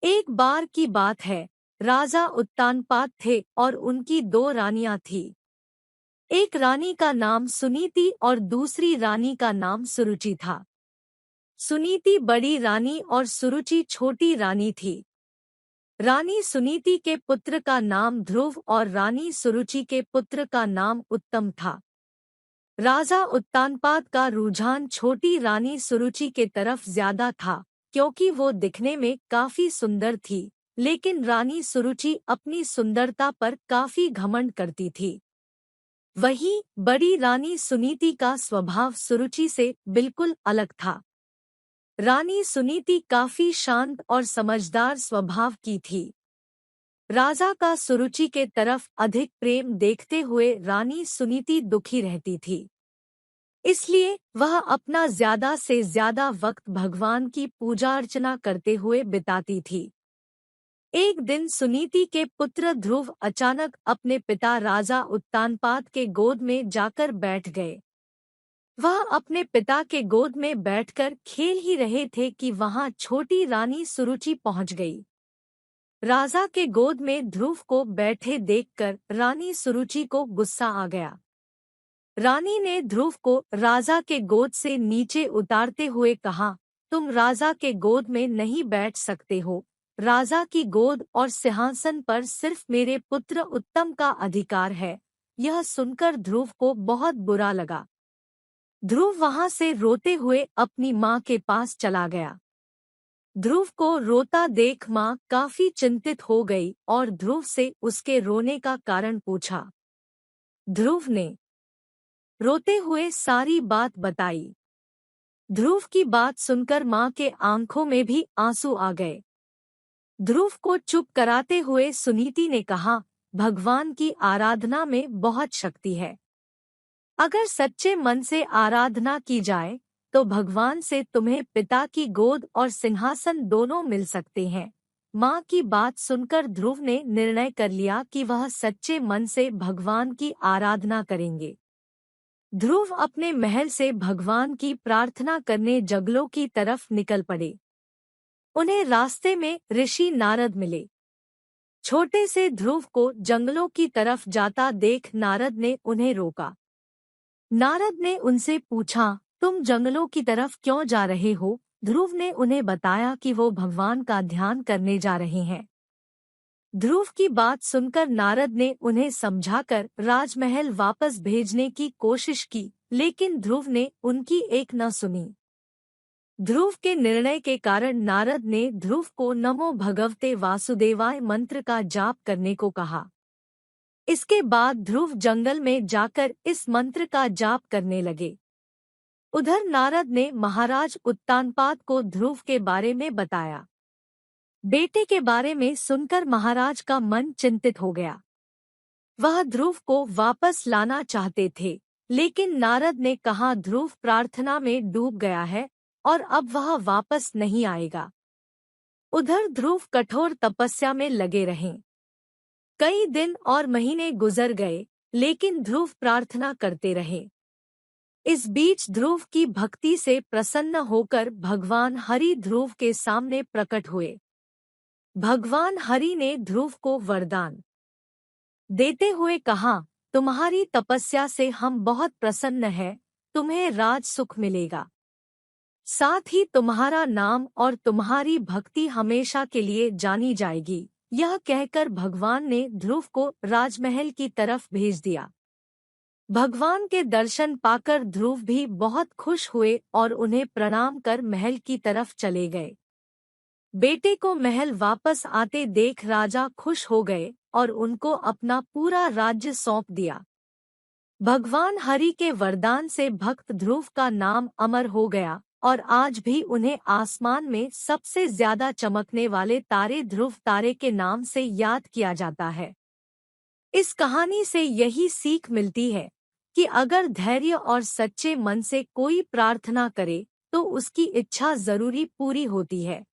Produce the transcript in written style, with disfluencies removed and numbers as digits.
एक बार की बात है, राजा उत्तानपाद थे और उनकी दो रानियां थी। एक रानी का नाम सुनीति और दूसरी रानी का नाम सुरुचि था। सुनीति बड़ी रानी और सुरुचि छोटी रानी थी। रानी सुनीति के पुत्र का नाम ध्रुव और रानी सुरुचि के पुत्र का नाम उत्तम था। राजा उत्तानपाद का रुझान छोटी रानी सुरुचि के तरफ ज्यादा था, क्योंकि वो दिखने में काफी सुंदर थी, लेकिन रानी सुरुचि अपनी सुंदरता पर काफी घमंड करती थी। वहीं बड़ी रानी सुनीति का स्वभाव सुरुचि से बिल्कुल अलग था। रानी सुनीति काफी शांत और समझदार स्वभाव की थी। राजा का सुरुचि के तरफ अधिक प्रेम देखते हुए रानी सुनीति दुखी रहती थी। इसलिए वह अपना ज्यादा से ज्यादा वक्त भगवान की पूजा अर्चना करते हुए बिताती थी। एक दिन सुनीति के पुत्र ध्रुव अचानक अपने पिता राजा उत्तानपाद के गोद में जाकर बैठ गए। वह अपने पिता के गोद में बैठकर खेल ही रहे थे कि वहां छोटी रानी सुरुचि पहुंच गई। राजा के गोद में ध्रुव को बैठे देखकर रानी सुरुचि को गुस्सा आ गया। रानी ने ध्रुव को राजा के गोद से नीचे उतारते हुए कहा, तुम राजा के गोद में नहीं बैठ सकते हो। राजा की गोद और सिंहासन पर सिर्फ मेरे पुत्र उत्तम का अधिकार है। यह सुनकर ध्रुव को बहुत बुरा लगा। ध्रुव वहां से रोते हुए अपनी माँ के पास चला गया। ध्रुव को रोता देख माँ काफी चिंतित हो गई और ध्रुव से उसके रोने का कारण पूछा। ध्रुव ने रोते हुए सारी बात बताई। ध्रुव की बात सुनकर माँ के आंखों में भी आंसू आ गए। ध्रुव को चुप कराते हुए सुनीति ने कहा, भगवान की आराधना में बहुत शक्ति है। अगर सच्चे मन से आराधना की जाए तो भगवान से तुम्हें पिता की गोद और सिंहासन दोनों मिल सकते हैं। माँ की बात सुनकर ध्रुव ने निर्णय कर लिया कि वह सच्चे मन से भगवान की आराधना करेंगे। ध्रुव अपने महल से भगवान की प्रार्थना करने जंगलों की तरफ निकल पड़े। उन्हें रास्ते में ऋषि नारद मिले। छोटे से ध्रुव को जंगलों की तरफ जाता देख नारद ने उन्हें रोका। नारद ने उनसे पूछा, तुम जंगलों की तरफ क्यों जा रहे हो? ध्रुव ने उन्हें बताया कि वो भगवान का ध्यान करने जा रहे हैं। ध्रुव की बात सुनकर नारद ने उन्हें समझाकर राजमहल वापस भेजने की कोशिश की, लेकिन ध्रुव ने उनकी एक न सुनी। ध्रुव के निर्णय के कारण नारद ने ध्रुव को नमो भगवते वासुदेवाय मंत्र का जाप करने को कहा। इसके बाद ध्रुव जंगल में जाकर इस मंत्र का जाप करने लगे। उधर नारद ने महाराज उत्तानपाद को ध्रुव के बारे में बताया। बेटे के बारे में सुनकर महाराज का मन चिंतित हो गया। वह ध्रुव को वापस लाना चाहते थे, लेकिन नारद ने कहा ध्रुव प्रार्थना में डूब गया है और अब वह वापस नहीं आएगा। उधर ध्रुव कठोर तपस्या में लगे रहे। कई दिन और महीने गुजर गए, लेकिन ध्रुव प्रार्थना करते रहे। इस बीच ध्रुव की भक्ति से प्रसन्न होकर भगवान हरि ध्रुव के सामने प्रकट हुए। भगवान हरि ने ध्रुव को वरदान देते हुए कहा, तुम्हारी तपस्या से हम बहुत प्रसन्न हैं, तुम्हें राज सुख मिलेगा। साथ ही तुम्हारा नाम और तुम्हारी भक्ति हमेशा के लिए जानी जाएगी। यह कहकर भगवान ने ध्रुव को राजमहल की तरफ भेज दिया। भगवान के दर्शन पाकर ध्रुव भी बहुत खुश हुए और उन्हें प्रणाम कर महल की तरफ चले गए। बेटे को महल वापस आते देख राजा खुश हो गए और उनको अपना पूरा राज्य सौंप दिया। भगवान हरि के वरदान से भक्त ध्रुव का नाम अमर हो गया और आज भी उन्हें आसमान में सबसे ज्यादा चमकने वाले तारे ध्रुव तारे के नाम से याद किया जाता है। इस कहानी से यही सीख मिलती है कि अगर धैर्य और सच्चे मन से कोई प्रार्थना करे तो उसकी इच्छा जरूरी पूरी होती है।